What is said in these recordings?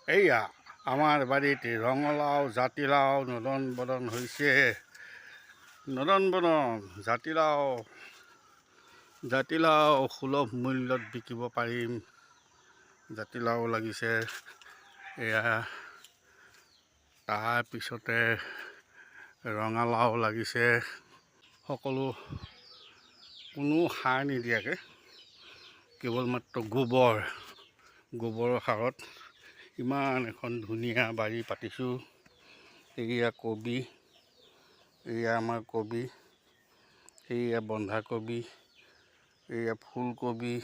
এইয়া আমাৰ বাৰীত ৰঙালাও জাতিলাও নদন বদন হৈছে। নদন বদন জাতিলাও সুলভ মূল্যত বিকিব পাৰিম। জাতিলাও লাগিছে এয়া, তাৰপিছতে ৰঙালাও লাগিছে। সকলো কোনো সাৰ নিদিয়াকৈ কেৱল মাত্ৰ গোবৰৰ সাৰত ইমান এখন ধুনীয়া বাৰী পাতিছোঁ। এয়া কবি, এয়া আমাৰ কবি, এয়া বন্ধাকবি, এয়া ফুলকবি,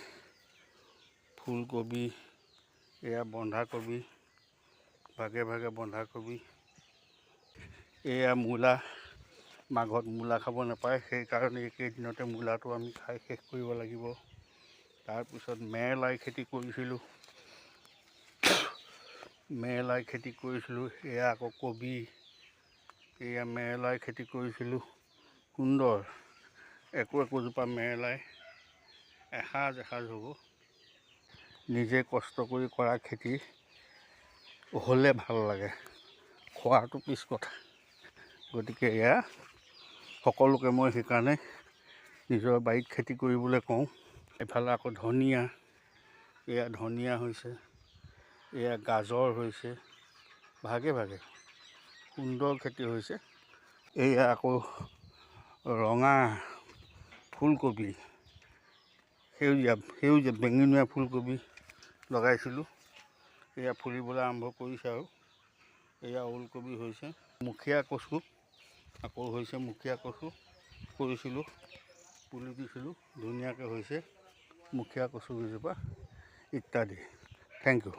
এয়া বন্ধাকবি, ভাগে ভাগে বন্ধাকবি, এয়া মূলা। মাঘত মূলা খাব নাপায়, সেইকাৰণে এইকেইদিনতে মূলাটো আমি খাই শেষ কৰিব লাগিব। তাৰপিছত মেৰলাই খেতি কৰিছিলোঁ। এয়া আকৌ কবি, এয়া মেৰলাই খেতি কৰিছিলোঁ। সুন্দৰ একোজোপা মেৰলাই এসাঁজ হ'ব। নিজে কষ্ট কৰি কৰা খেতি হ'লে ভাল লাগে, খোৱাটো পিছ কথা। গতিকে এয়া সকলোকে মই সেইকাৰণে নিজৰ বাৰীত খেতি কৰিবলৈ কওঁ। এফালে আকৌ ধনিয়া, এয়া ধনিয়া হৈছে, এয়া গাজৰ হৈছে, ভাগে ভাগে সুন্দৰ খেতি হৈছে। এয়া আকৌ ৰঙা ফুলকবি, সেউজীয়া বেঙুনীয়া ফুলকবি লগাইছিলোঁ। এয়া ফুলিবলৈ আৰম্ভ কৰিছে আৰু এয়া ওলকবি হৈছে। মুখীয়া কচু আকৌ হৈছে, মুখীয়া কচু কৰিছিলোঁ, পুলি দিছিলোঁ, ধুনীয়াকৈ হৈছে মুখীয়া কচু কেইজোপা ইত্যাদি। Thank U.